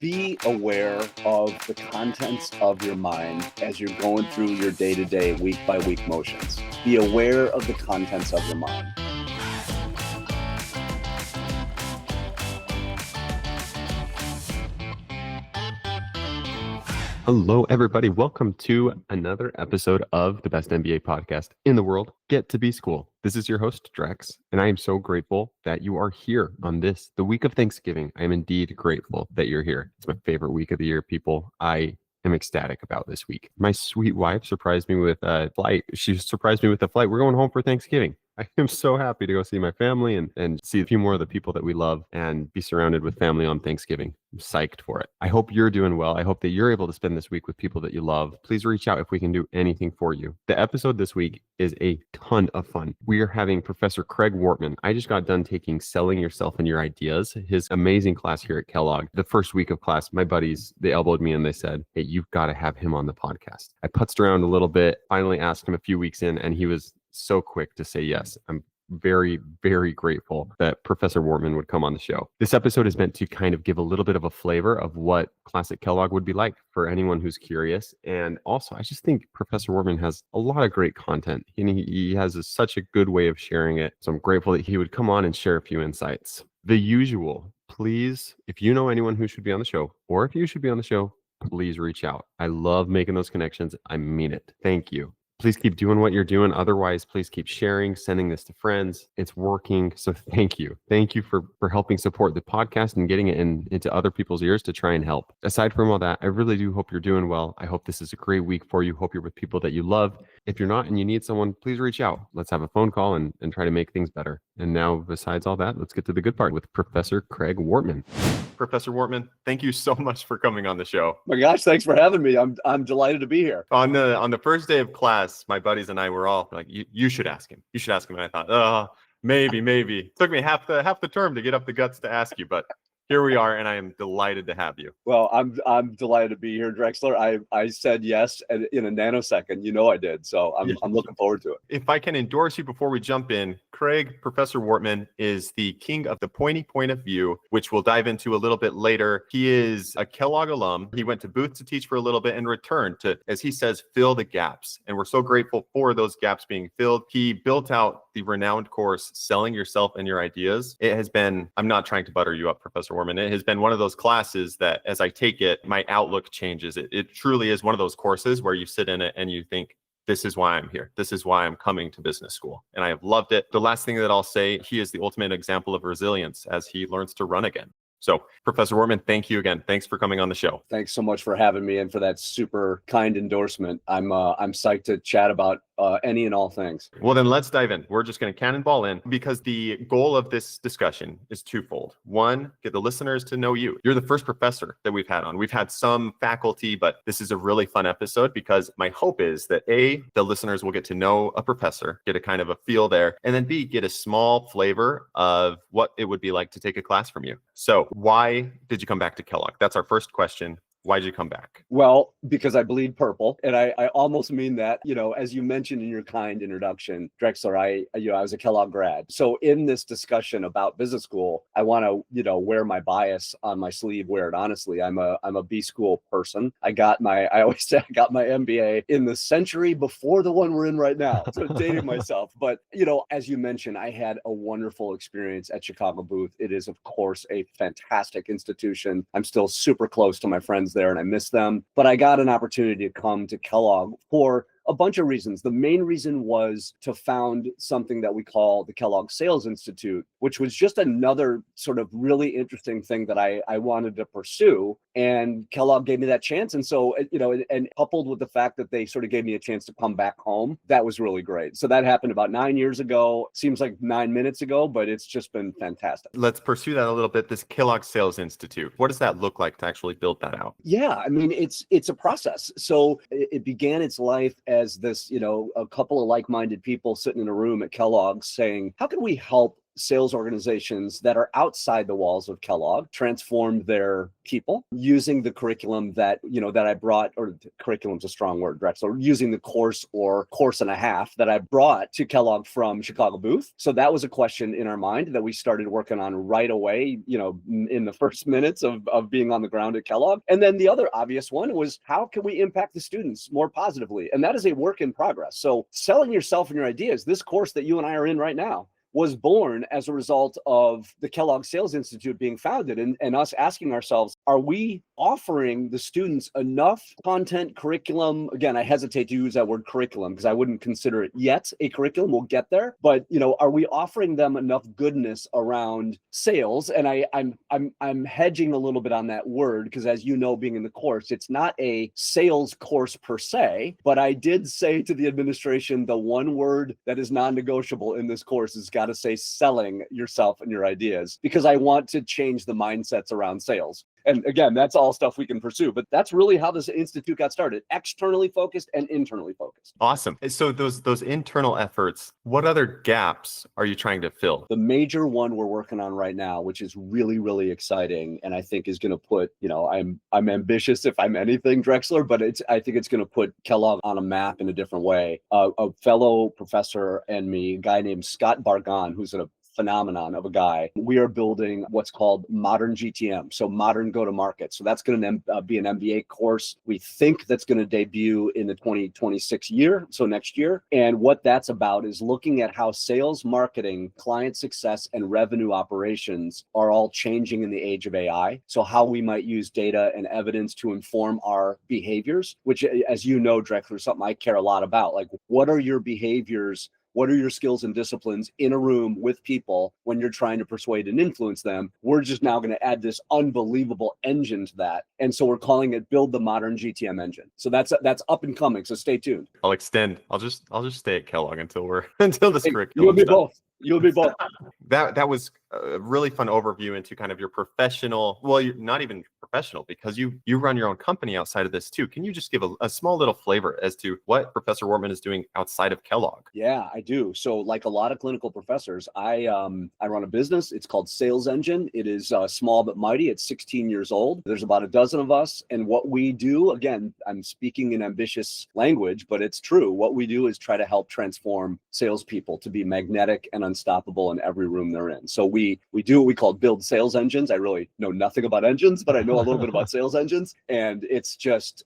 Be aware of the contents of your mind as you're going through your day-to-day, week-by-week motions. Be aware of the contents of your mind. Hello, everybody. Welcome to another episode of the best MBA podcast in the world, Get to Be School. This is your host, Drex, and I am so grateful that you are here on the week of Thanksgiving. I am indeed grateful that you're here. It's my favorite week of the year, people. I am ecstatic about this week. My sweet wife surprised me with a flight. She surprised me with a flight. We're going home for Thanksgiving. I am so happy to go see my family and see a few more of the people that we love and be surrounded with family on Thanksgiving. I'm psyched for it. I hope you're doing well. I hope that you're able to spend this week with people that you love. Please reach out if we can do anything for you. The episode this week is a ton of fun. We are having Professor Craig Wortmann. I just got done taking Selling Yourself and Your Ideas, his amazing class here at Kellogg. The first week of class, my buddies, they elbowed me and they said, hey, you've got to have him on the podcast. I putzed around a little bit, finally asked him a few weeks in, and he was so quick to say yes. I'm very, very grateful that Professor Wortmann would come on the show. This episode is meant to kind of give a little bit of a flavor of what classic Kellogg would be like for anyone who's curious. And also, I just think Professor Wortmann has a lot of great content and he has such a good way of sharing it. So I'm grateful that he would come on and share a few insights. The usual, please, if you know anyone who should be on the show, or if you should be on the show, please reach out. I love making those connections. I mean it. Thank you. Please keep doing what you're doing. Otherwise, please keep sharing, sending this to friends. It's working. So thank you. Thank you for helping support the podcast and getting it into other people's ears to try and help. Aside from all that, I really do hope you're doing well. I hope this is a great week for you. Hope you're with people that you love. If you're not and you need someone, please reach out. Let's have a phone call and try to make things better. And now, besides all that, let's get to the good part with Professor Craig Wortmann. Professor Wortmann, thank you so much for coming on the show. My gosh, thanks for having me. I'm delighted to be here. On the first day of class, my buddies and I were all like, you should ask him. You should ask him. And I thought, maybe. It took me half the term to get up the guts to ask you, but here we are, and I am delighted to have you. Well, I'm delighted to be here, Drexler. I said yes in a nanosecond. You know I did. So I'm looking forward to it. If I can endorse you before we jump in, Craig, Professor Wortmann is the king of the pointy point of view, which we'll dive into a little bit later. He is a Kellogg alum. He went to Booth to teach for a little bit and returned to, as he says, fill the gaps. And we're so grateful for those gaps being filled. He built out the renowned course, Selling Yourself and Your Ideas. It has been, I'm not trying to butter you up, Professor Wortmann. It has been one of those classes that as I take it, my outlook changes. It truly is one of those courses where you sit in it and you think, this is why I'm here. This is why I'm coming to business school. And I have loved it. The last thing that I'll say, he is the ultimate example of resilience as he learns to run again. So, Professor Wortmann, thank you again. Thanks for coming on the show. Thanks so much for having me and for that super kind endorsement. I'm psyched to chat about any and all things. Well, then let's dive in. We're just going to cannonball in because the goal of this discussion is twofold. One, get the listeners to know you. You're the first professor that we've had on. We've had some faculty, but this is a really fun episode because my hope is that A, the listeners will get to know a professor, get a kind of a feel there, and then B, get a small flavor of what it would be like to take a class from you. So why did you come back to Kellogg? That's our first question. Why did you come back? Well, because I bleed purple. And I almost mean that, as you mentioned in your kind introduction, Drexler, I was a Kellogg grad. So in this discussion about business school, I want to, wear my bias on my sleeve, wear it honestly. I'm a B school person. I always say I got my MBA in the century before the one we're in right now. So dating myself. But, as you mentioned, I had a wonderful experience at Chicago Booth. It is, of course, a fantastic institution. I'm still super close to my friends there and I miss them, but I got an opportunity to come to Kellogg for a bunch of reasons. The main reason was to found something that we call the Kellogg Sales Institute, which was just another sort of really interesting thing that I wanted to pursue. And Kellogg gave me that chance. And so, and coupled with the fact that they sort of gave me a chance to come back home, that was really great. So that happened about 9 years ago. Seems like 9 minutes ago, but it's just been fantastic. Let's pursue that a little bit. This Kellogg Sales Institute, what does that look like to actually build that out? Yeah, I mean, it's a process. So it began its life as this, a couple of like-minded people sitting in a room at Kellogg saying, how can we help sales organizations that are outside the walls of Kellogg transform their people using the curriculum that, that I brought, or curriculum's a strong word, Drexler, using the course or course and a half that I brought to Kellogg from Chicago booth. So that was a question in our mind that we started working on right away, in the first minutes of being on the ground at Kellogg. And then the other obvious one was, how can we impact the students more positively? And that is a work in progress. So selling yourself and your ideas, this course that you and I are in right now, was born as a result of the Kellogg Sales Institute being founded and us asking ourselves, are we offering the students enough content, curriculum? Again, I hesitate to use that word curriculum because I wouldn't consider it yet a curriculum. We'll get there. But, are we offering them enough goodness around sales? And I'm hedging a little bit on that word because, as you know, being in the course, it's not a sales course per se, but I did say to the administration, the one word that is non-negotiable in this course is got to say selling yourself and your ideas, because I want to change the mindsets around sales. And again, that's all stuff we can pursue, but that's really how this institute got started: externally focused and internally focused. Awesome. So those internal efforts, what other gaps are you trying to fill? The major one we're working on right now, which is really, really exciting, and I think is going to put, I'm ambitious if I'm anything, Drexler, but I think it's going to put Kellogg on a map in a different way. A fellow professor and me, a guy named Scott Bargon, who's a phenomenon of a guy. We are building what's called modern GTM, so modern go-to-market. So that's going to be an MBA course. We think that's going to debut in the 2026 year, so next year. And what that's about is looking at how sales, marketing, client success, and revenue operations are all changing in the age of AI. So how we might use data and evidence to inform our behaviors, which, as you know, Drexler, is something I care a lot about. Like, what are your behaviors? What are your skills and disciplines in a room with people when you're trying to persuade and influence them? We're just now going to add this unbelievable engine to that. And so we're calling it Build the Modern GTM Engine. So that's up and coming. So stay tuned. I'll extend. I'll just stay at Kellogg until this curriculum. You'll be both. You'll be both. That was a really fun overview into kind of your professional, well, you're not even professional because you run your own company outside of this too. Can you just give a small little flavor as to what Professor Wortmann is doing outside of Kellogg? Yeah, I do. So like a lot of clinical professors, I run a business. It's called Sales Engine. It is small but mighty. It's 16 years old. There's about a dozen of us. And what we do, again, I'm speaking in ambitious language, but it's true. What we do is try to help transform salespeople to be magnetic and unstoppable in every room they're in. So we do what we call build sales engines. I really know nothing about engines, but I know a little bit about sales engines. And it's just,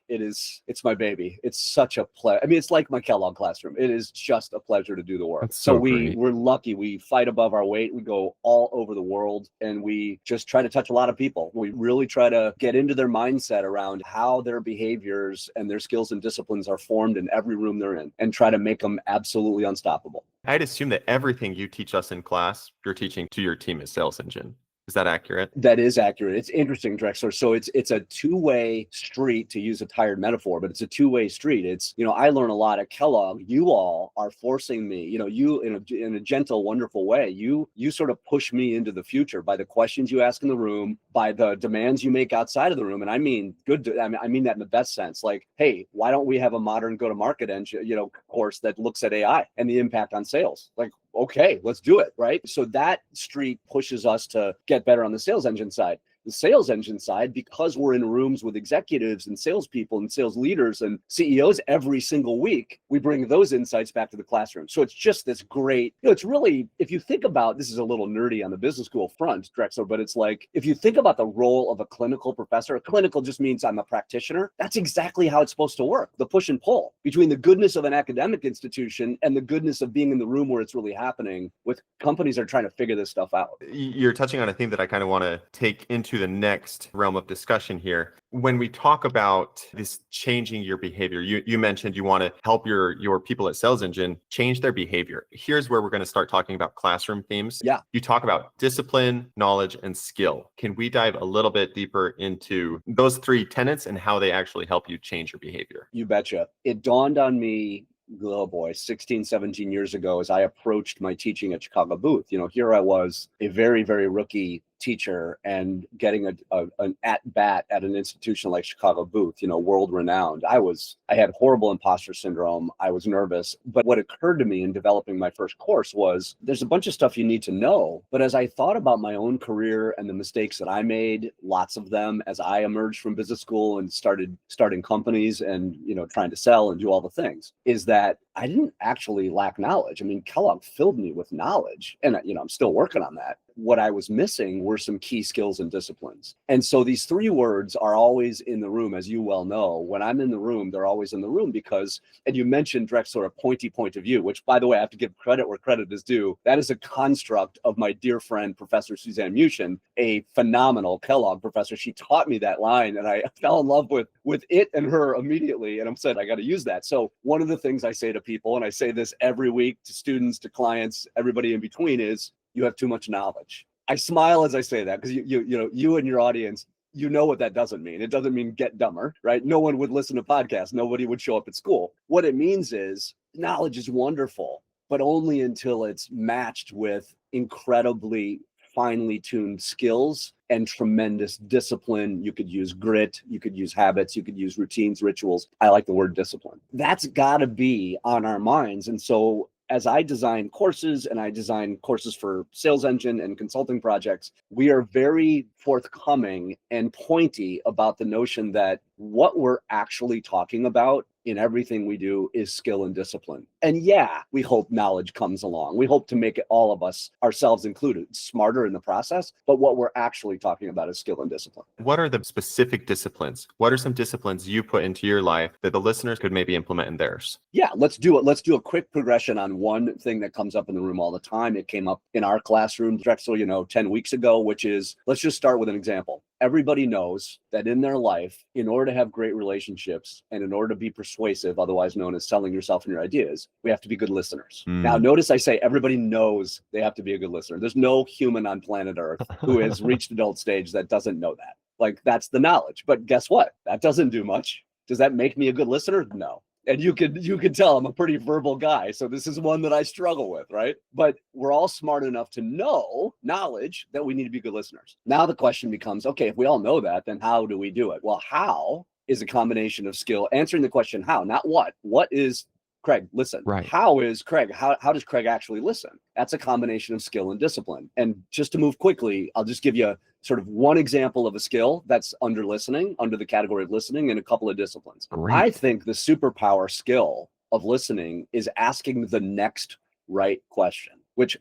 it's my baby. It's such a pleasure. I mean, it's like my Kellogg classroom. It is just a pleasure to do the work. That's so we're lucky. We fight above our weight. We go all over the world and we just try to touch a lot of people. We really try to get into their mindset around how their behaviors and their skills and disciplines are formed in every room they're in and try to make them absolutely unstoppable. I'd assume that everything you teach us in class, you're teaching to your team as Sales Engine. Is that accurate? That is accurate. It's interesting, Drexler. So it's a two-way street, to use a tired metaphor, but it's a two-way street. It's, I learn a lot at Kellogg. You all are forcing me, you in a gentle, wonderful way, you sort of push me into the future by the questions you ask in the room, by the demands you make outside of the room. And I mean, I mean that in the best sense. Like, hey, why don't we have a modern go-to-market engine, course that looks at AI and the impact on sales? Like, okay, let's do it, right? So that street pushes us to get better on the sales engine side. The sales engine side, because we're in rooms with executives and salespeople and sales leaders and CEOs every single week, we bring those insights back to the classroom. So it's just this great, it's really, if you think about, this is a little nerdy on the business school front, Drexler, but it's like, if you think about the role of a clinical professor, clinical just means I'm a practitioner. That's exactly how it's supposed to work. The push and pull between the goodness of an academic institution and the goodness of being in the room where it's really happening with companies that are trying to figure this stuff out. You're touching on a theme that I kind of want to take into the next realm of discussion here. When we talk about this changing your behavior, you mentioned you want to help your people at Sales Engine change their behavior. Here's where we're going to start talking about classroom themes. Yeah. You talk about discipline, knowledge, and skill. Can we dive a little bit deeper into those three tenets and how they actually help you change your behavior? You betcha. It dawned on me, oh boy, 16, 17 years ago, as I approached my teaching at Chicago booth. Here I was, a very, very rookie teacher and getting an at bat at an institution like Chicago Booth, world renowned, I had horrible imposter syndrome. I was nervous. But what occurred to me in developing my first course was there's a bunch of stuff you need to know. But as I thought about my own career and the mistakes that I made, lots of them as I emerged from business school and started starting companies and, trying to sell and do all the things, is that I didn't actually lack knowledge. I mean, Kellogg filled me with knowledge and, I'm still working on that. What I was missing were some key skills and disciplines. And so these three words are always in the room, as you well know. When I'm in the room, they're always in the room because, and you mentioned Drexler, sort of pointy point of view, which, by the way, I have to give credit where credit is due. That is a construct of my dear friend, Professor Suzanne Mushin, a phenomenal Kellogg professor. She taught me that line and I fell in love with it and her immediately. And I'm said, I got to use that. So one of the things I say to people, and I say this every week to students, to clients, everybody in between, is you have too much knowledge. I smile as I say that because you and your audience, what that doesn't mean. It doesn't mean get dumber, right? No one would listen to podcasts. Nobody would show up at school. What it means is knowledge is wonderful, but only until it's matched with incredibly finely tuned skills and tremendous discipline. You could use grit, you could use habits, you could use routines, rituals. I like the word discipline. That's got to be on our minds. And so as I design courses and I design courses for Sales Engine and consulting projects, we are very forthcoming and pointy about the notion that what we're actually talking about in everything we do is skill and discipline. And yeah, we hope knowledge comes along. We hope to make it, all of us, ourselves included, smarter in the process. But what we're actually talking about is skill and discipline. What are the specific disciplines? What are some disciplines you put into your life that the listeners could maybe implement in theirs? Yeah, let's do it. Let's do a quick progression on one thing that comes up in the room all the time. It came up in our classroom, Drexel, 10 weeks ago, which is, let's just start with an example. Everybody knows that in their life, in order to have great relationships and in order to be persuasive, otherwise known as selling yourself and your ideas, we have to be good listeners. Now, notice I say everybody knows they have to be a good listener. There's no human on planet Earth who has reached adult stage that doesn't know that. Like, that's the knowledge. But guess what? That doesn't do much. Does that make me a good listener? No. And you could tell I'm a pretty verbal guy. So this is one that I struggle with, right? But we're all smart enough to know knowledge that we need to be good listeners. Now the question becomes, okay, if we all know that, then how do we do it? Well, how is a combination of skill, answering the question how, not what. What is Craig, listen. Right. How is Craig? How does Craig actually listen? That's a combination of skill and discipline. And just to move quickly, I'll just give you sort of one example of a skill that's under the category of listening, and a couple of disciplines. Great. I think the superpower skill of listening is asking the next right question, which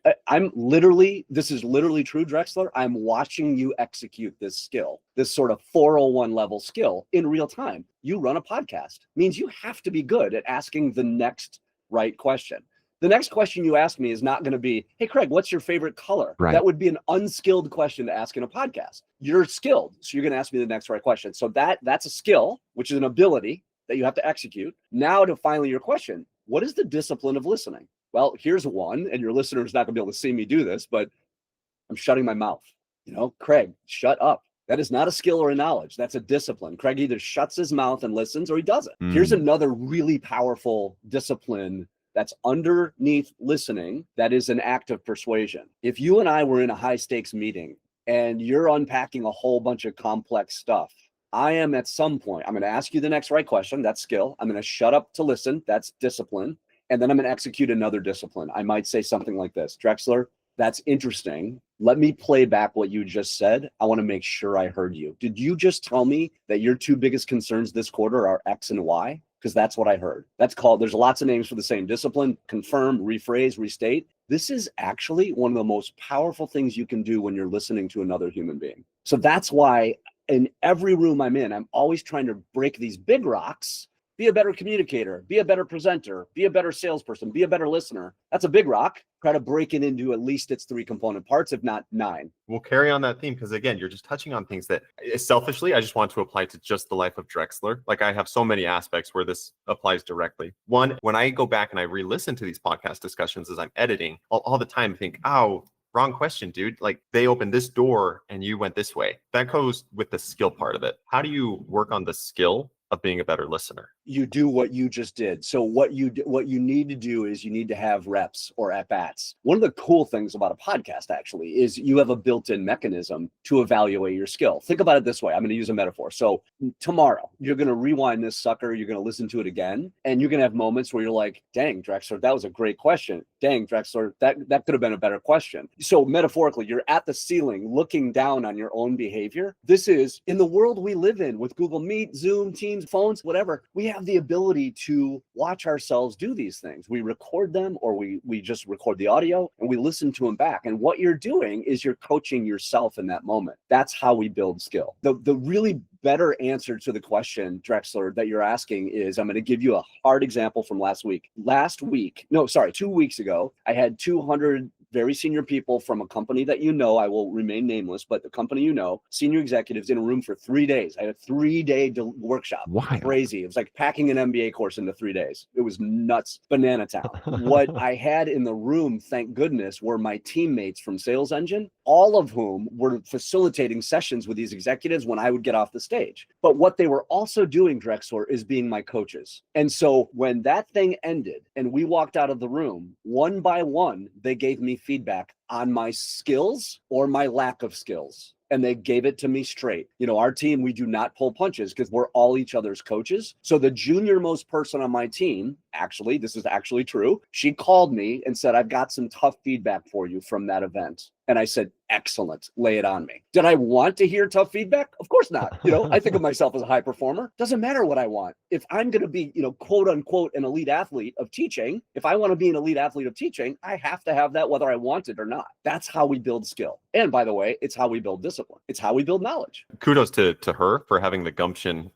this is literally true, Drexler. I'm watching you execute this skill, this sort of 401 level skill in real time. You run a podcast, means you have to be good at asking the next right question. The next question you ask me is not going to be, hey, Craig, what's your favorite color? Right. That would be an unskilled question to ask in a podcast. You're skilled, so you're going to ask me the next right question. So that's a skill, which is an ability that you have to execute. Now to finally your question, what is the discipline of listening? Well, here's one, and your listener is not going to be able to see me do this, but I'm shutting my mouth. Craig, shut up. That is not a skill or a knowledge. That's a discipline. Craig either shuts his mouth and listens or he doesn't. Here's another really powerful discipline that's underneath listening, that is an act of persuasion. If you and I were in a high stakes meeting and you're unpacking a whole bunch of complex stuff, I am at some point, I'm going to ask you the next right question. That's skill. I'm going to shut up to listen. That's discipline. And then I'm going to execute another discipline. I might say something like this: Drexler, that's interesting. Let me play back what you just said. I want to make sure I heard you. Did you just tell me that your two biggest concerns this quarter are X and Y? Because that's what I heard. There's lots of names for the same discipline: confirm, rephrase, restate. This is actually one of the most powerful things you can do when you're listening to another human being. So that's why in every room I'm in, I'm always trying to break these big rocks. Be a better communicator, be a better presenter, be a better salesperson, be a better listener. That's a big rock. Try to break it into at least its 3 component parts, if not 9. We'll carry on that theme because, again, you're just touching on things that selfishly I just want to apply to just the life of Drexler. Like, I have so many aspects where this applies directly. One, when I go back and I re-listen to these podcast discussions as I'm editing, all the time I think, oh, wrong question, dude. Like, they opened this door and you went this way. That goes with the skill part of it. How do you work on the skill of of being a better listener. You do what you just did. So what you need to do is you need to have reps or at-bats. One of the cool things about a podcast actually is you have a built-in mechanism to evaluate your skill. Think about it this way. I'm going to use a metaphor. So tomorrow you're going to rewind this sucker, you're going to listen to it again, and you're going to have moments where you're like, dang, Drexler, that was a great question. Dang, Drexler, that could have been a better question. So metaphorically, you're at the ceiling looking down on your own behavior. This is in the world we live in with Google Meet, Zoom, Teams, phones, whatever. We have the ability to watch ourselves do these things. We record them, or we just record the audio and we listen to them back. And what you're doing is you're coaching yourself in that moment. That's how we build skill. The really better answer to the question, Drexler, that you're asking is, I'm going to give you a hard example from last week. 2 weeks ago, I had 200 very senior people from a company that you know, I will remain nameless, but the company you know, senior executives in a room for 3 days. I had a 3-day workshop. Wow. Crazy. It was like packing an MBA course into 3 days. It was nuts. Banana town. What I had in the room, thank goodness, were my teammates from Sales Engine, all of whom were facilitating sessions with these executives when I would get off the stage. But what they were also doing, Drexler, is being my coaches. And so when that thing ended and we walked out of the room, one by one, they gave me feedback on my skills or my lack of skills. And they gave it to me straight. You know, our team, we do not pull punches because we're all each other's coaches. So the junior most person on my team, actually, this is actually true, she called me and said, I've got some tough feedback for you from that event. And I said, excellent, lay it on me. Did I want to hear tough feedback? Of course not. You know, I think of myself as a high performer. Doesn't matter what I want. If I'm going to be, you know, quote unquote, an elite athlete of teaching, if I want to be an elite athlete of teaching, I have to have that whether I want it or not. That's how we build skill. And by the way, it's how we build discipline. It's how we build knowledge. Kudos to her for having the gumption.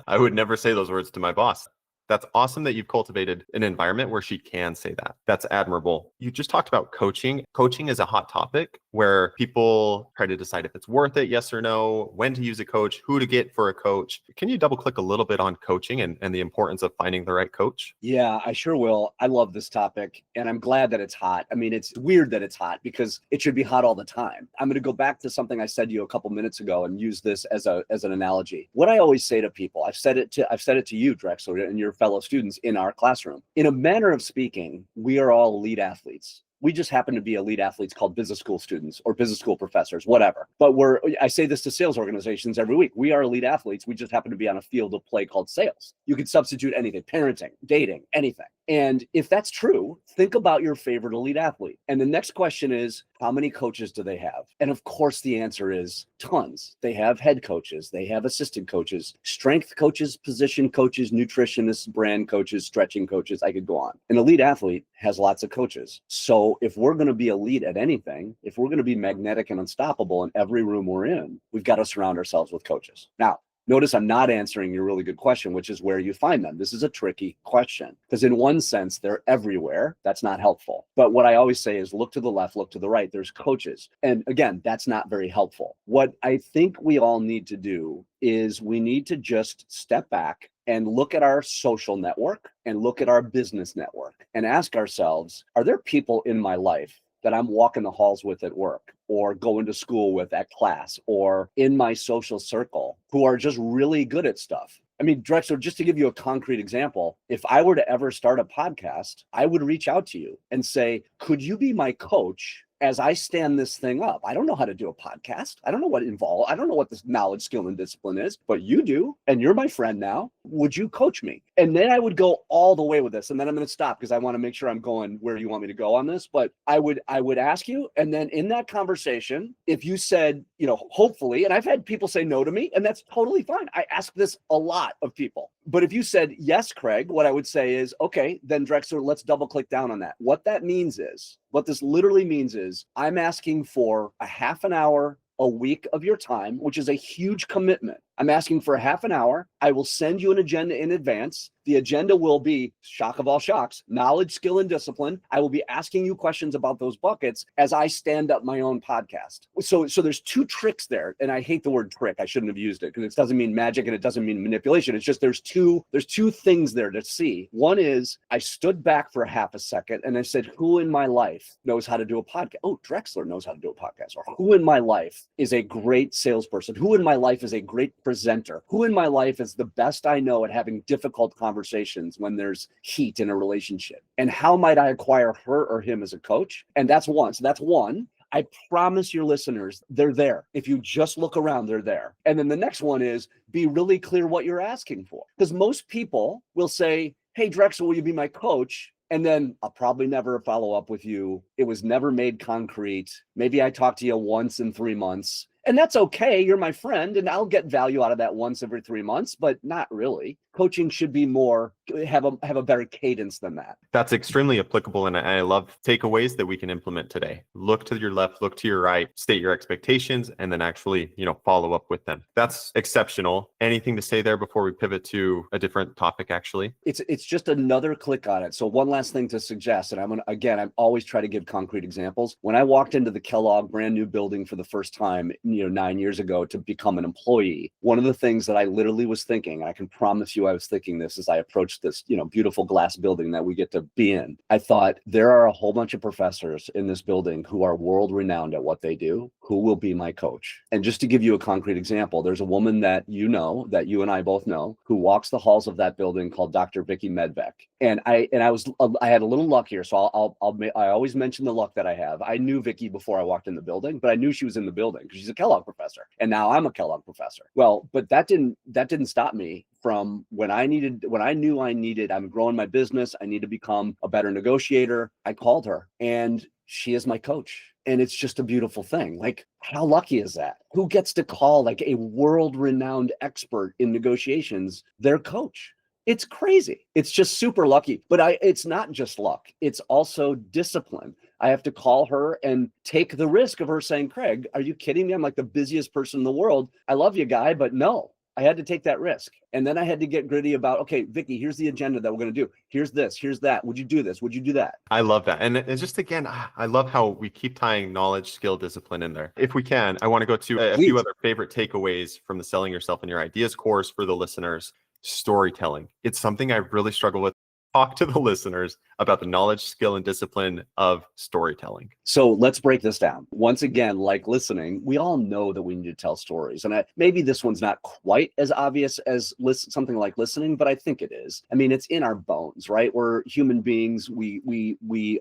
I would never say those words to my boss. That's awesome that you've cultivated an environment where she can say that. That's admirable. You just talked about coaching. Coaching is a hot topic where people try to decide if it's worth it, yes or no, when to use a coach, who to get for a coach. Can you double click a little bit on coaching and the importance of finding the right coach? Yeah, I sure will. I love this topic and I'm glad that it's hot. I mean, it's weird that it's hot because it should be hot all the time. I'm going to go back to something I said to you a couple minutes ago and use this as an analogy. What I always say to people, I've said it to you, Drexler, and your fellow students in our classroom. In a manner of speaking, we are all elite athletes. We just happen to be elite athletes called business school students or business school professors, whatever. But I say this to sales organizations every week. We are elite athletes. We just happen to be on a field of play called sales. You could substitute anything, parenting, dating, anything. And if that's true, think about your favorite elite athlete. And the next question is, how many coaches do they have? And of course, the answer is tons. They have head coaches. They have assistant coaches, strength coaches, position coaches, nutritionists, brand coaches, stretching coaches. I could go on. An elite athlete has lots of coaches. So if we're going to be elite at anything, if we're going to be magnetic and unstoppable in every room we're in, we've got to surround ourselves with coaches. Now, notice I'm not answering your really good question, which is where you find them. This is a tricky question because in one sense, they're everywhere. That's not helpful. But what I always say is look to the left, look to the right. There's coaches. And again, that's not very helpful. What I think we all need to do is we need to just step back and look at our social network and look at our business network and ask ourselves, are there people in my life that I'm walking the halls with at work or going to school with at class or in my social circle who are just really good at stuff? I mean, Drexler, just to give you a concrete example, if I were to ever start a podcast, I would reach out to you and say, could you be my coach as I stand this thing up? I don't know how to do a podcast. I don't know what involved. I don't know what this knowledge, skill, and discipline is, but you do, and you're my friend now. Would you coach me? And then I would go all the way with this. And then I'm going to stop because I want to make sure I'm going where you want me to go on this. But I would ask you. And then in that conversation, if you said, you know, hopefully, and I've had people say no to me, and that's totally fine. I ask this a lot of people. But if you said, yes, Craig, what I would say is, okay, then Drexler, let's double click down on that. What that means is, what this literally means is I'm asking for a half an hour a week of your time, which is a huge commitment. I'm asking for a half an hour. I will send you an agenda in advance. The agenda will be, shock of all shocks, knowledge, skill, and discipline. I will be asking you questions about those buckets as I stand up my own podcast. So there's two tricks there. And I hate the word trick. I shouldn't have used it because it doesn't mean magic and it doesn't mean manipulation. It's just there's two things there to see. One is I stood back for half a second and I said, who in my life knows how to do a podcast? Oh, Drexler knows how to do a podcast. Or who in my life is a great salesperson? Who in my life is a great presenter? Who in my life is the best I know at having difficult conversations when there's heat in a relationship? And how might I acquire her or him as a coach? And that's one. So that's one. I promise your listeners, they're there. If you just look around, they're there. And then the next one is be really clear what you're asking for. Because most people will say, hey, Drexel, will you be my coach? And then I'll probably never follow up with you. It was never made concrete. Maybe I talked to you once in 3 months. And that's okay. You're my friend, and I'll get value out of that once every 3 months, but not really. Coaching should be more, have a better cadence than that. That's extremely applicable, and I love takeaways that we can implement today. Look to your left, look to your right, state your expectations, and then actually, follow up with them. That's exceptional. Anything to say there before we pivot to a different topic, actually? It's just another click on it. So one last thing to suggest, and I'm always try to give concrete examples. When I walked into the Kellogg brand new building for the first time, 9 years ago to become an employee, one of the things that I literally was thinking, I can promise you I was thinking this as I approached this, beautiful glass building that we get to be in. I thought there are a whole bunch of professors in this building who are world renowned at what they do, who will be my coach. And just to give you a concrete example, there's a woman that that you and I both know, who walks the halls of that building called Dr. Vicky Medbeck. And I had a little luck here. So I always mention the luck that I have. I knew Vicky before I walked in the building, but I knew she was in the building because she's a Kellogg professor. And now I'm a Kellogg professor. Well, but that didn't stop me from when I knew I'm growing my business. I need to become a better negotiator. I called her and she is my coach. And it's just a beautiful thing. Like, how lucky is that? Who gets to call like a world-renowned expert in negotiations their coach? It's crazy. It's just super lucky. But it's not just luck. It's also discipline. I have to call her and take the risk of her saying, Craig, are you kidding me? I'm like the busiest person in the world. I love you, guy, but no. I had to take that risk. And then I had to get gritty about, okay, Vicky, here's the agenda that we're going to do. Here's this, here's that. Would you do this? Would you do that? I love that. And just again, I love how we keep tying knowledge, skill, discipline in there. If we can, I want to go to a few other favorite takeaways from the Selling Yourself and Your Ideas course for the listeners. Storytelling. It's something I really struggle with. Talk to the listeners about the knowledge, skill, and discipline of storytelling. So let's break this down. Once again, like listening, we all know that we need to tell stories. And maybe this one's not quite as obvious as something like listening, but I think it is. I mean, it's in our bones, right? We're human beings. The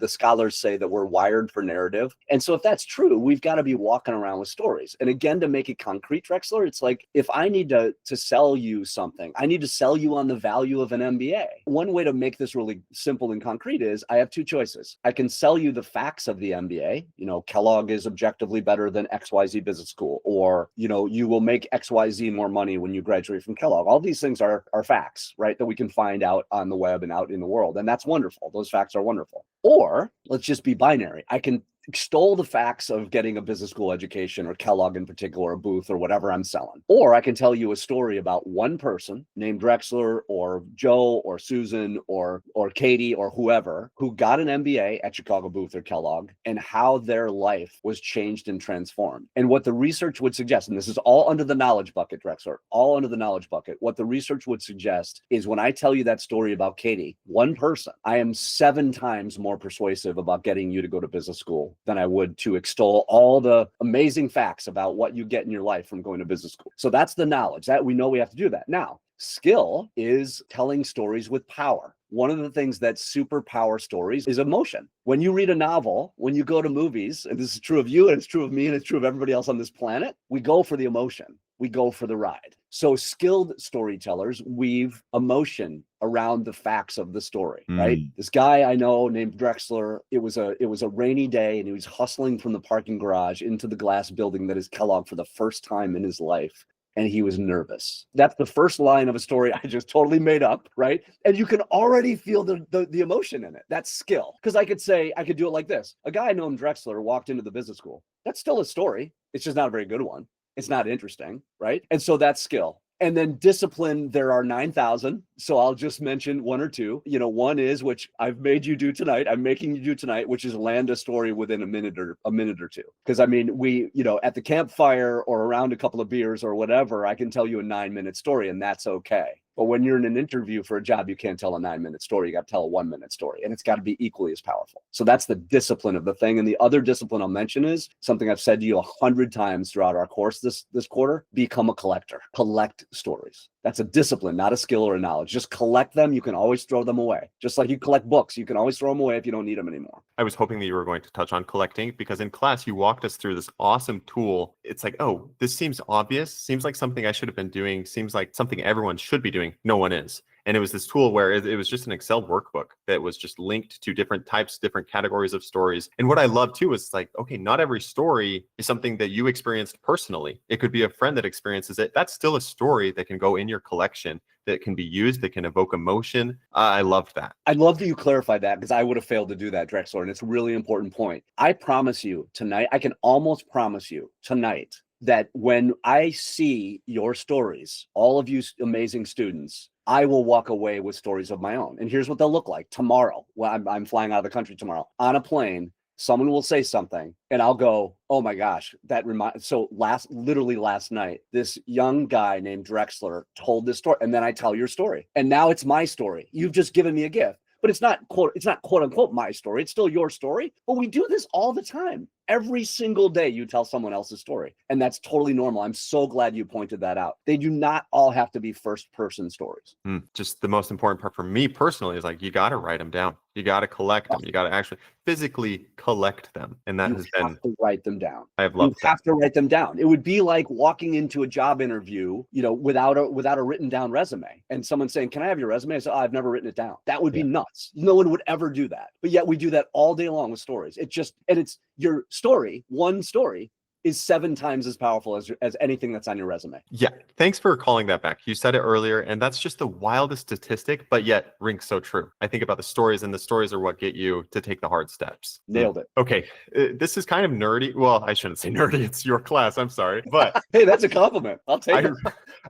scholars say that we're wired for narrative. And so if that's true, we've got to be walking around with stories. And again, to make it concrete, Drexler, it's like, if I need to sell you something, I need to sell you on the value of an MBA. One way to make this really simple and concrete is I have two choices. I can sell you the facts of the MBA. Kellogg is objectively better than XYZ business school, or, you will make XYZ more money when you graduate from Kellogg. All these things are facts, right? That we can find out on the web and out in the world. And that's wonderful. Those facts are wonderful. Or let's just be binary. I can extol the facts of getting a business school education, or Kellogg in particular, a booth, or whatever I'm selling. Or I can tell you a story about one person named Drexler or Joe or Susan or Katie or whoever who got an MBA at Chicago Booth or Kellogg, and how their life was changed and transformed. And what the research would suggest, and this is all under the knowledge bucket, Drexler, all under the knowledge bucket, what the research would suggest is when I tell you that story about Katie, one person, I am 7 times more persuasive about getting you to go to business school than I would to extol all the amazing facts about what you get in your life from going to business school. So that's the knowledge that we know we have to do that. Now, skill is telling stories with power. One of the things that superpower stories is emotion. When you read a novel, when you go to movies, and this is true of you, and it's true of me, and it's true of everybody else on this planet, we go for the emotion. We go for the ride. So skilled storytellers weave emotion around the facts of the story, right? This guy I know named Drexler, it was a rainy day, and he was hustling from the parking garage into the glass building that is Kellogg for the first time in his life. And he was nervous. That's the first line of a story I just totally made up, right? And you can already feel the emotion in it. That's skill. Because I could do it like this. A guy named Drexler walked into the business school. That's still a story. It's just not a very good one. It's not interesting, right? And so that's skill. And then discipline, there are 9,000. So I'll just mention one or two. One is, which I've made you do tonight, I'm making you do tonight, which is land a story within a minute or two. Because I mean, we, at the campfire or around a couple of beers or whatever, I can tell you a 9-minute story, and that's okay. But when you're in an interview for a job, you can't tell a 9-minute story. You got to tell a 1-minute story, and it's got to be equally as powerful. So that's the discipline of the thing. And the other discipline I'll mention is something I've said to you 100 times throughout our course this quarter: become a collector. Collect stories. That's a discipline, not a skill or a knowledge. Just collect them. You can always throw them away. Just like you collect books, you can always throw them away if you don't need them anymore. I was hoping that you were going to touch on collecting, because in class you walked us through this awesome tool. It's like, oh, this seems obvious, seems like something I should have been doing, seems like something everyone should be doing. No one is. And it was this tool where it was just an Excel workbook that was just linked to different types, different categories of stories. And what I love too is like, okay, not every story is something that you experienced personally. It could be a friend that experiences it. That's still a story that can go in your collection, that can be used, that can evoke emotion. I loved that. I love that you clarified that, because I would have failed to do that, Drexler. And it's a really important point. I promise you tonight, I can almost promise you tonight, that when I see your stories, all of you amazing students, I will walk away with stories of my own. And here's what they'll look like tomorrow. Well, I'm flying out of the country tomorrow. On a plane, someone will say something and I'll go, oh my gosh, literally last night, this young guy named Drexler told this story. And then I tell your story. And now it's my story. You've just given me a gift. But it's not quote unquote my story. It's still your story. But we do this all the time. Every single day you tell someone else's story. And that's totally normal. I'm so glad you pointed that out. They do not all have to be first person stories. Just the most important part for me personally is like, you got to write them down. You got to collect them. You got to actually physically collect them. And that has been, to write them down. I have loved that. You have to write them down. It would be like walking into a job interview, without a written down resume, and someone saying, can I have your resume? I said, I've never written it down. That would be nuts. No one would ever do that. But yet we do that all day long with stories. It's your story, one story, is 7 times as powerful as anything that's on your resume. Yeah. Thanks for calling that back. You said it earlier, and that's just the wildest statistic, but yet rings so true. I think about the stories, and the stories are what get you to take the hard steps. Nailed it. Okay. This is kind of nerdy. Well, I shouldn't say nerdy. It's your class. I'm sorry. But hey, that's a compliment. I'll take it.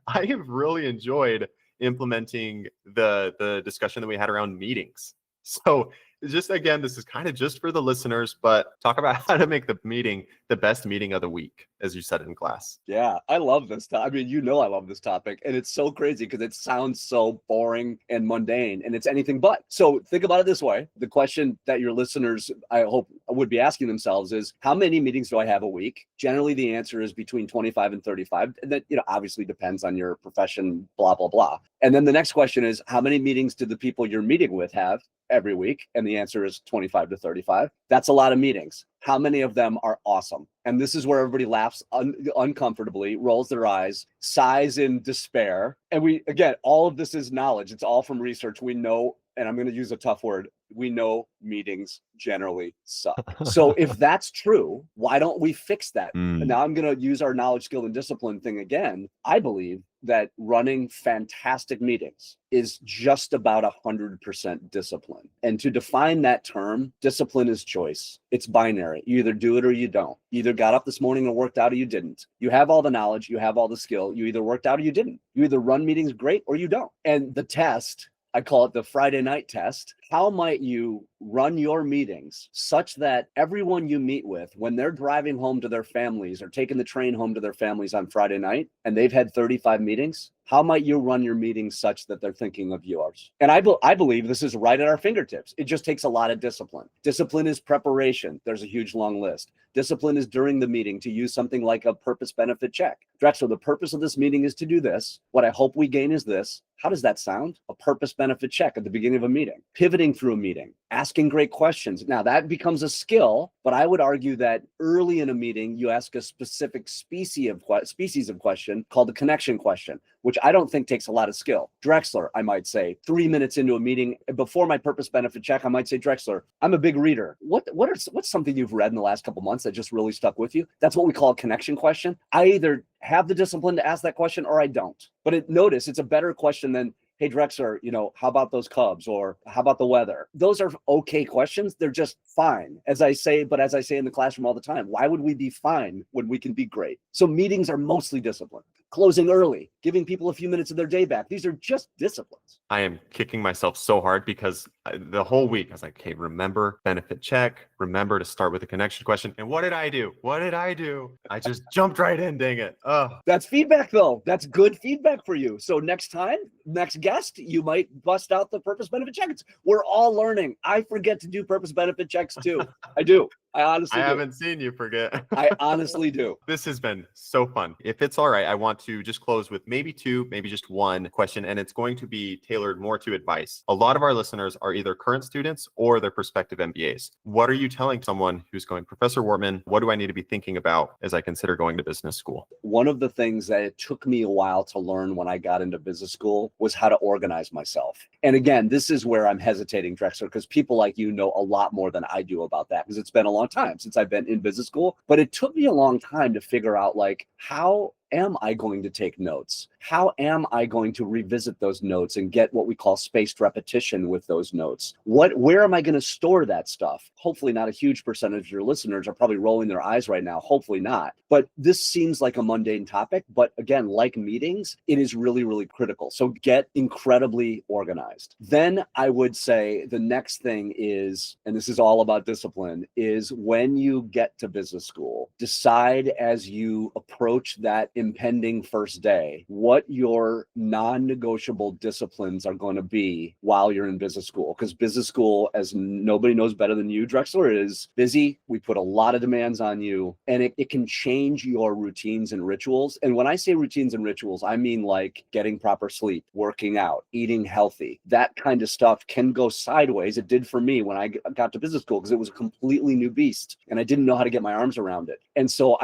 I have really enjoyed implementing the discussion that we had around meetings. So just again, this is kind of just for the listeners, but talk about how to make the meeting the best meeting of the week, as you said in class. Yeah, I love this. I love this topic, and it's so crazy because it sounds so boring and mundane, and it's anything but. So think about it this way. The question that your listeners, I hope, would be asking themselves is, how many meetings do I have a week? Generally, the answer is between 25 and 35. And that, obviously depends on your profession, blah, blah, blah. And then the next question is, how many meetings do the people you're meeting with have every week? And the answer is 25 to 35. That's a lot of meetings. How many of them are awesome? And this is where everybody laughs uncomfortably, rolls their eyes, sighs in despair. And again, all of this is knowledge. It's all from research. We know, and I'm going to use a tough word, we know meetings generally suck. So if that's true, why don't we fix that? And now I'm going to use our knowledge, skill, and discipline thing again. I believe that running fantastic meetings is just about 100% discipline. And to define that term, discipline is choice. It's binary. You either do it or you don't. You either got up this morning and worked out or you didn't. You have all the knowledge, you have all the skill. You either worked out or you didn't. You either run meetings great or you don't. And the test, I call it the Friday night test. How might you run your meetings such that everyone you meet with, when they're driving home to their families or taking the train home to their families on Friday night, and they've had 35 meetings, how might you run your meetings such that they're thinking of yours? And I believe this is right at our fingertips. It just takes a lot of discipline. Discipline is preparation. There's a huge long list. Discipline is during the meeting to use something like a purpose benefit check. Drexler, the purpose of this meeting is to do this. What I hope we gain is this. How does that sound? A purpose benefit check at the beginning of a meeting. Pivoting through a meeting. Asking great questions. Now that becomes a skill, but I would argue that early in a meeting, you ask a specific species of question called the connection question, which I don't think takes a lot of skill. Drexler, I might say, 3 minutes into a meeting, before my purpose benefit check, I might say, Drexler, I'm a big reader. What's something you've read in the last couple months that just really stuck with you? That's what we call a connection question. I either have the discipline to ask that question or I don't. But notice it's a better question than, hey, Drexler, how about those Cubs? Or how about the weather? Those are okay questions. They're just fine, as I say in the classroom all the time. Why would we be fine when we can be great? So meetings are mostly discipline. closing early, giving people a few minutes of their day back. These are just disciplines. I am kicking myself so hard because the whole week I was like, okay, remember benefit check, remember to start with a connection question. And what did I do? I just jumped right in, dang it. Oh, That's feedback though. That's good feedback for you. So next time, next guest, you might bust out the purpose benefit checks. We're all learning. I forget to do purpose benefit checks too. I do. I honestly do. haven't seen you forget. I honestly do. This has been so fun. If it's all right, I want to just close with maybe two, maybe just one question, and it's going to be tailored more to advice. A lot of our listeners are either current students or their prospective MBAs. What are you telling someone who's going, Professor Wortmann, what do I need to be thinking about as I consider going to business school? One of the things that it took me a while to learn when I got into business school was how to organize myself. And again, this is where I'm hesitating, Drexler, because people like you know a lot more than I do about that, because it's been a long time since I've been in business school. But it took me a long time to figure out, like, how am I going to take notes? How am I going to revisit those notes and get what we call spaced repetition with those notes? Where am I going to store that stuff? Hopefully not a huge percentage of your listeners are probably rolling their eyes right now. Hopefully not. But this seems like a mundane topic. But again, like meetings, it is really, really critical. So get incredibly organized. Then I would say the next thing is, and this is all about discipline, is when you get to business school, decide as you approach that impending first day, what your non-negotiable disciplines are going to be while you're in business school. Because business school, as nobody knows better than you, Drexler, is busy. We put a lot of demands on you, and it can change your routines and rituals. And when I say routines and rituals, I mean like getting proper sleep, working out, eating healthy. That kind of stuff can go sideways. It did for me when I got to business school, because it was a completely new beast and I didn't know how to get my arms around it. And so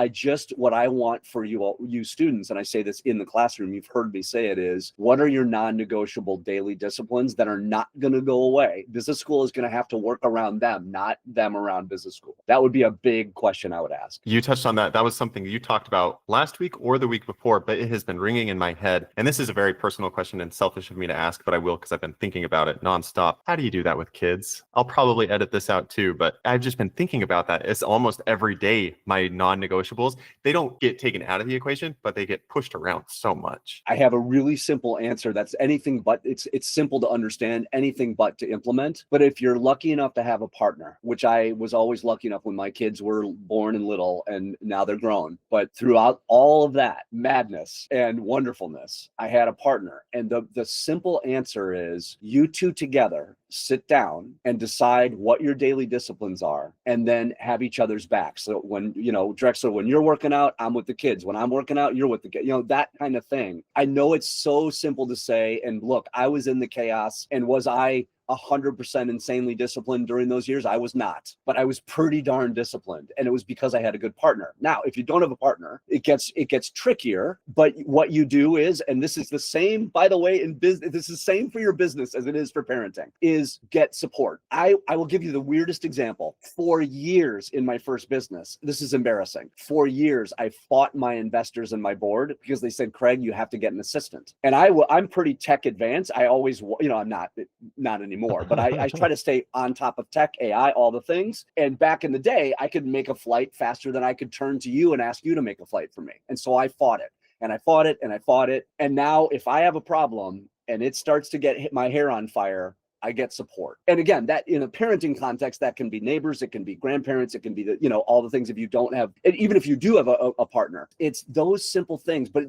what I want for you students, and I say this in the classroom, you've heard me say it, is what are your non-negotiable daily disciplines that are not going to go away? Business school is going to have to work around them, not them around business school. That would be a big question I would ask. You touched on that. That was something you talked about last week or the week before, but it has been ringing in my head. And this is a very personal question and selfish of me to ask, but I will because I've been thinking about it nonstop. How do you do that with kids? I'll probably edit this out too, but I've just been thinking about that. It's almost every day, my non-negotiables, they don't get taken out of the equation, but they get pushed around so much. I have a really simple answer that's anything but, it's simple to understand, anything but to implement. But if you're lucky enough to have a partner, which I was always lucky enough when my kids were born and little, and now they're grown, but throughout all of that madness and wonderfulness, I had a partner. And the simple answer is you two together sit down and decide what your daily disciplines are, and then have each other's back. So when, Drexler, when you're working out, I'm with the kids. When I'm working out, you're with the kids, that kind of thing. I know it's so simple to say, and look, I was in the chaos, and was I 100% insanely disciplined during those years? I was not, but I was pretty darn disciplined, and it was because I had a good partner. Now, if you don't have a partner, it gets trickier. But what you do is, and this is the same, by the way, in business, this is the same for your business as it is for parenting, is get support. I will give you the weirdest example. For years in my first business, this is embarrassing. For years, I fought my investors and my board because they said, Craig, you have to get an assistant. And I'm pretty tech advanced. I always, I'm not anymore. But I try to stay on top of tech, AI, all the things. And back in the day, I could make a flight faster than I could turn to you and ask you to make a flight for me. And so I fought it, and I fought it, and I fought it. And now if I have a problem and it starts to get my hair on fire, I get support. And again, that in a parenting context, that can be neighbors, it can be grandparents, it can be all the things. If you don't have, and even if you do have a partner, it's those simple things. But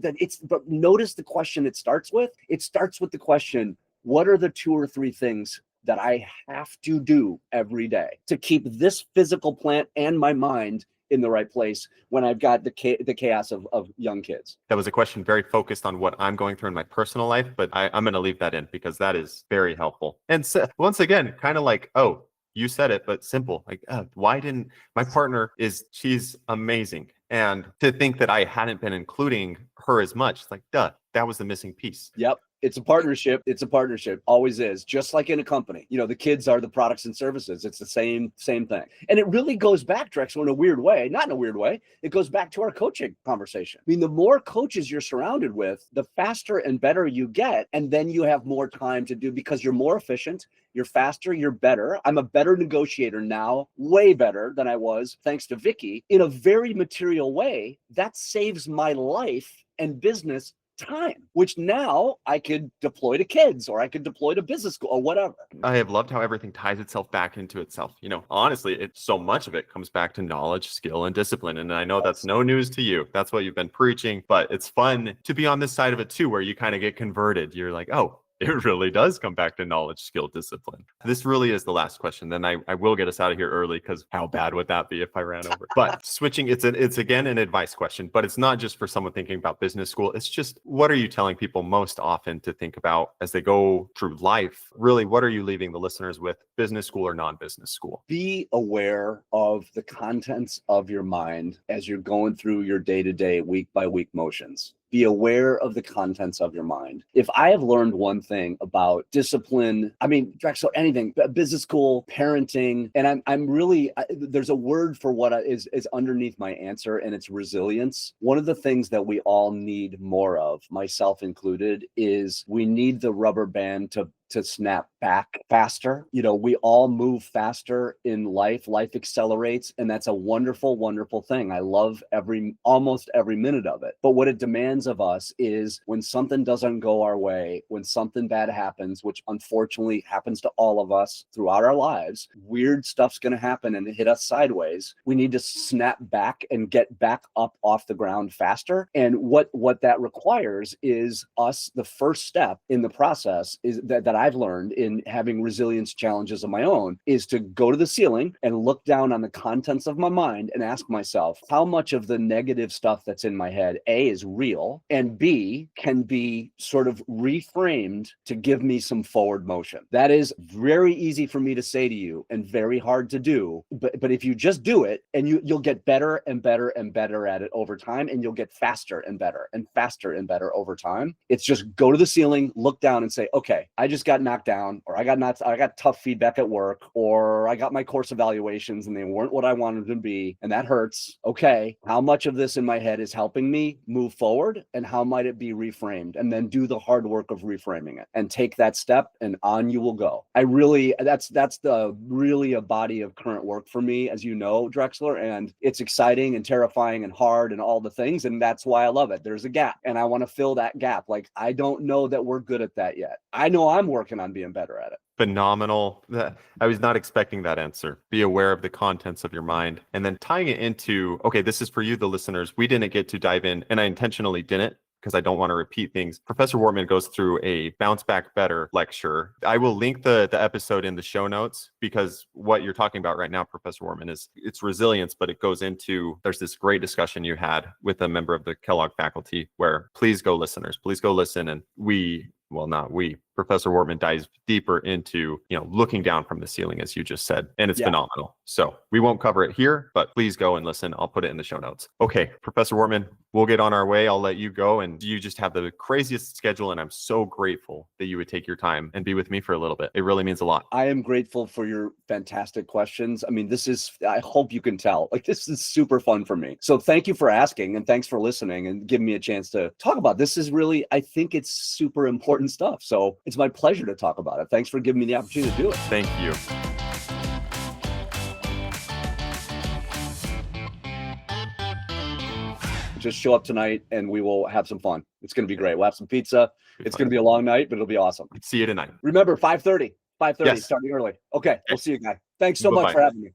notice the question it starts with. It starts with the question, what are the 2 or 3 things that I have to do every day to keep this physical plant and my mind in the right place when I've got the chaos of young kids? That was a question very focused on what I'm going through in my personal life, but I'm going to leave that in because that is very helpful. And so, once again, kind of like, oh, you said it, but simple. Like, why didn't my partner she's amazing. And to think that I hadn't been including her as much, it's like, duh, that was the missing piece. Yep. It's a partnership. It's a partnership. Always is. Just like in a company, the kids are the products and services. It's the same thing. And it really goes back, Drexel, in a weird way, not in a weird way. It goes back to our coaching conversation. I mean, the more coaches you're surrounded with, the faster and better you get. And then you have more time to do, because you're more efficient, you're faster, you're better. I'm a better negotiator now, way better than I was, thanks to Vicky, in a very material way. That saves my life and business time, which now I could deploy to kids or I could deploy to business school or whatever. I have loved how everything ties itself back into itself. Honestly, so much of it comes back to knowledge, skill, and discipline. And I know that's no news to you. That's what you've been preaching, but it's fun to be on this side of it too, where you kind of get converted. You're like, oh, it really does come back to knowledge, skill, discipline. This really is the last question. Then I will get us out of here early, because how bad would that be if I ran over? But switching, it's again an advice question, but it's not just for someone thinking about business school. It's just, what are you telling people most often to think about as they go through life? Really, what are you leaving the listeners with, business school or non-business school? Be aware of the contents of your mind as you're going through your day-to-day, week-by-week motions. Be aware of the contents of your mind. If I have learned one thing about discipline, Drexel, anything, business school, parenting, and I'm really, there's a word for what is underneath my answer, and it's resilience. One of the things that we all need more of, myself included, is we need the rubber band to snap back faster. We all move faster in life. Life accelerates, and that's a wonderful, wonderful thing. I love almost every minute of it. But what it demands of us is, when something doesn't go our way, when something bad happens, which unfortunately happens to all of us throughout our lives, weird stuff's going to happen and hit us sideways. We need to snap back and get back up off the ground faster. And what that requires is us, the first step in the process is that I've learned in having resilience challenges of my own, is to go to the ceiling and look down on the contents of my mind and ask myself, how much of the negative stuff that's in my head, A, is real, and B, can be sort of reframed to give me some forward motion. That is very easy for me to say to you and very hard to do. But if you just do it, and you'll get better and better and better at it over time, and you'll get faster and better and better over time. It's just go to the ceiling, look down and say, okay, I just got knocked down, or I got tough feedback at work, or I got my course evaluations and they weren't what I wanted them to be, and that hurts. Okay, how much of this in my head is helping me move forward, and how might it be reframed? And then do the hard work of reframing it and take that step, and on you will go. That's really a body of current work for me, as you know, Drexler, and it's exciting and terrifying and hard and all the things, and that's why I love it. There's a gap, and I want to fill that gap. Like, I don't know that we're good at that yet. I know I'm working on being better at it. Phenomenal. I was not expecting that answer. Be aware of the contents of your mind, and then tying it into, okay, this is for you, the listeners. We didn't get to dive in, and I intentionally didn't, because I don't want to repeat things. Professor Wortmann goes through a Bounce Back Better lecture. I will link the episode in the show notes, because what you're talking about right now, Professor Wortmann, it's resilience, but it goes into, there's this great discussion you had with a member of the Kellogg faculty where, please go, listeners, please go listen. And Professor Wortmann dives deeper into, looking down from the ceiling, as you just said, and it's phenomenal. So we won't cover it here, but please go and listen. I'll put it in the show notes. Okay, Professor Wortmann, we'll get on our way. I'll let you go, and you just have the craziest schedule, and I'm so grateful that you would take your time and be with me for a little bit. It really means a lot. I am grateful for your fantastic questions. I hope you can tell, this is super fun for me. So thank you for asking, and thanks for listening and giving me a chance to talk about this. Is really, I think it's super important stuff. So it's my pleasure to talk about it. Thanks for giving me the opportunity to do it. Thank you. Just show up tonight and we will have some fun. It's going to be great. We'll have some pizza. It's going to be a long night, but it'll be awesome. See you tonight. Remember, 5:30, Yes. starting early. Okay, we'll see you guys. Thanks so much for having me.